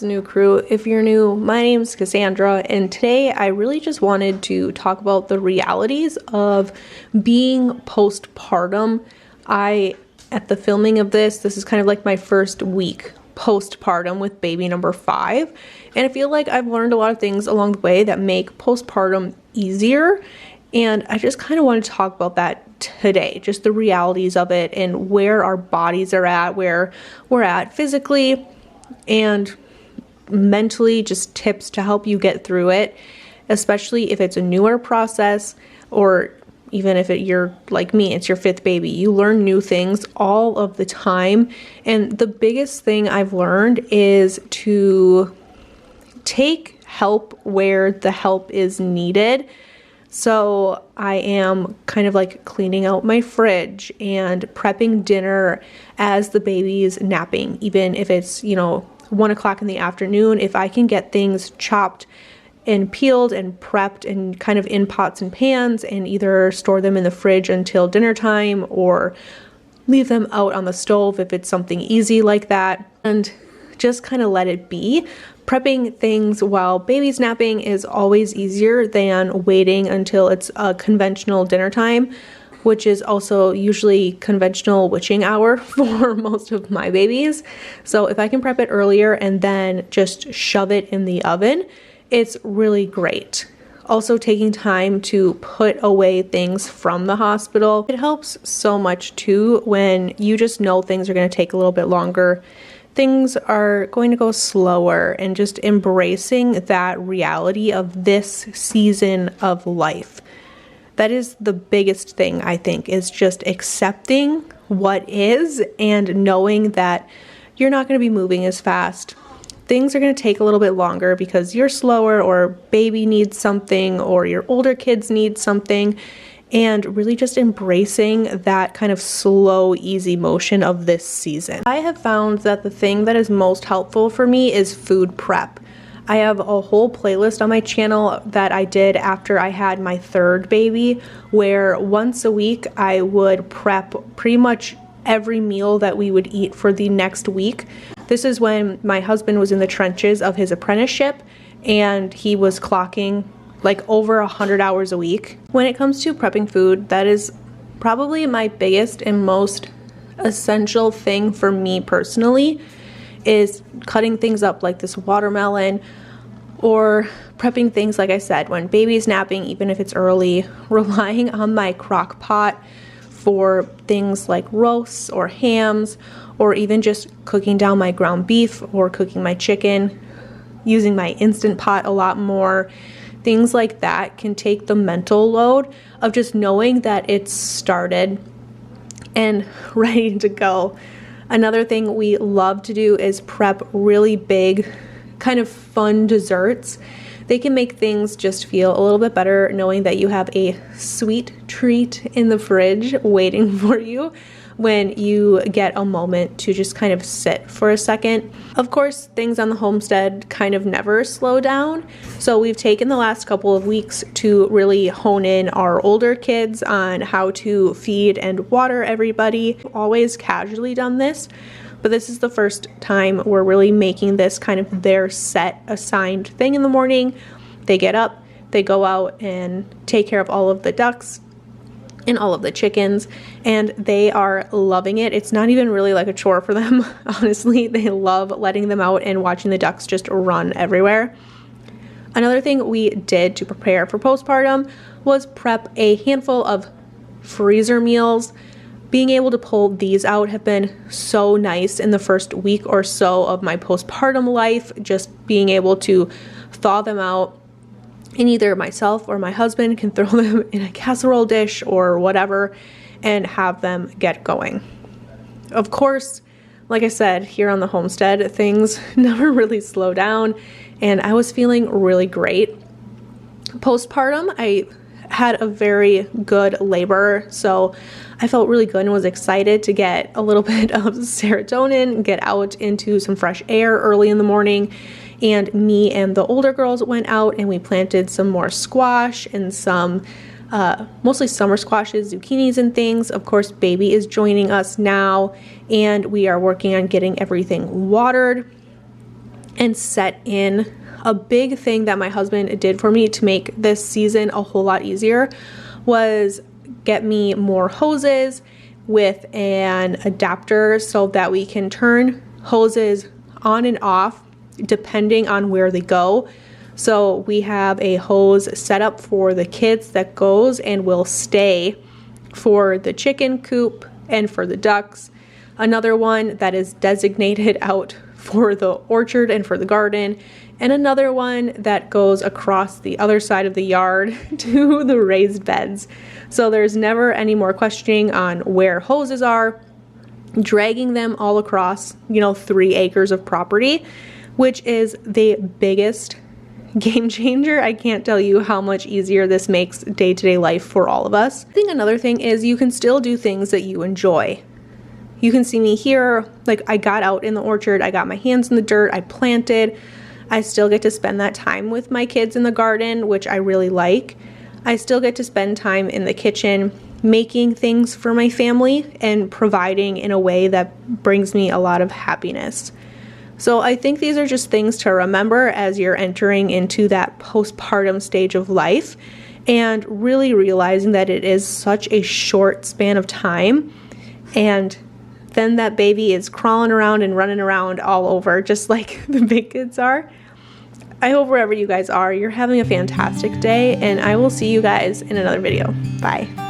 New crew. If you're new, my name's Cassandra, and today I really just wanted to talk about the realities of being postpartum. At the filming of this is kind of like my first week postpartum with baby number 5, and I feel like I've learned a lot of things along the way that make postpartum easier, and I just kind of want to talk about that today, just the realities of it and where our bodies are at, where we're at physically and mentally, just tips to help you get through it, especially if it's a newer process, or even if you're like me, it's your 5th baby. You learn new things all of the time, and the biggest thing I've learned is to take help where the help is needed. So I am kind of like cleaning out my fridge and prepping dinner as the baby's napping, even if it's 1 o'clock in the afternoon. If I can get things chopped and peeled and prepped and kind of in pots and pans and either store them in the fridge until dinner time or leave them out on the stove if it's something easy like that, and just kind of let it be. Prepping things while baby's napping is always easier than waiting until it's a conventional dinner time, which is also usually conventional witching hour for most of my babies. So if I can prep it earlier and then just shove it in the oven, it's really great. Also, taking time to put away things from the hospital, it helps so much too when you just know things are going to take a little bit longer. Things are going to go slower, and just embracing that reality of this season of life. That is the biggest thing, I think, is just accepting what is and knowing that you're not going to be moving as fast. Things are going to take a little bit longer because you're slower, or baby needs something, or your older kids need something, and really just embracing that kind of slow, easy motion of this season. I have found that the thing that is most helpful for me is food prep. I have a whole playlist on my channel that I did after I had my 3rd baby, where once a week I would prep pretty much every meal that we would eat for the next week. This is when my husband was in the trenches of his apprenticeship, and he was clocking like over 100 hours a week. When it comes to prepping food, that is probably my biggest and most essential thing for me personally, is cutting things up like this watermelon, or prepping things, like I said, when baby's napping, even if it's early, relying on my crock pot for things like roasts or hams, or even just cooking down my ground beef or cooking my chicken, using my Instant Pot a lot more. Things like that can take the mental load of just knowing that it's started and ready to go. Another thing we love to do is prep really big, kind of fun desserts. They can make things just feel a little bit better knowing that you have a sweet treat in the fridge waiting for you when you get a moment to just kind of sit for a second. Of course, things on the homestead kind of never slow down, so we've taken the last couple of weeks to really hone in our older kids on how to feed and water everybody. We've always casually done this, but this is the first time we're really making this kind of their set assigned thing in the morning. They get up, they go out and take care of all of the ducks and all of the chickens, and they are loving it. It's not even really like a chore for them, honestly. They love letting them out and watching the ducks just run everywhere. Another thing we did to prepare for postpartum was prep a handful of freezer meals. Being able to pull these out have been so nice in the first week or so of my postpartum life, just being able to thaw them out, and either myself or my husband can throw them in a casserole dish or whatever and have them get going. Of course, like I said, here on the homestead, things never really slow down, and I was feeling really great. Postpartum, I had a very good labor, so I felt really good and was excited to get a little bit of serotonin, get out into some fresh air early in the morning. And me and the older girls went out and we planted some more squash and some mostly summer squashes, zucchinis and things. Of course, baby is joining us now, and we are working on getting everything watered. and set in. A big thing that my husband did for me to make this season a whole lot easier was get me more hoses with an adapter so that we can turn hoses on and off depending on where they go. So we have a hose set up for the kids that goes and will stay for the chicken coop and for the ducks. Another one that is designated out for the orchard and for the garden, and another one that goes across the other side of the yard to the raised beds. So there's never any more questioning on where hoses are, dragging them all across, 3 acres of property, which is the biggest game changer. I can't tell you how much easier this makes day-to-day life for all of us. I think another thing is you can still do things that you enjoy. You can see me here, like I got out in the orchard, I got my hands in the dirt, I planted. I still get to spend that time with my kids in the garden, which I really like. I still get to spend time in the kitchen making things for my family and providing in a way that brings me a lot of happiness. So I think these are just things to remember as you're entering into that postpartum stage of life and really realizing that it is such a short span of time, and then that baby is crawling around and running around all over just like the big kids are. I hope wherever you guys are, you're having a fantastic day, and I will see you guys in another video. Bye.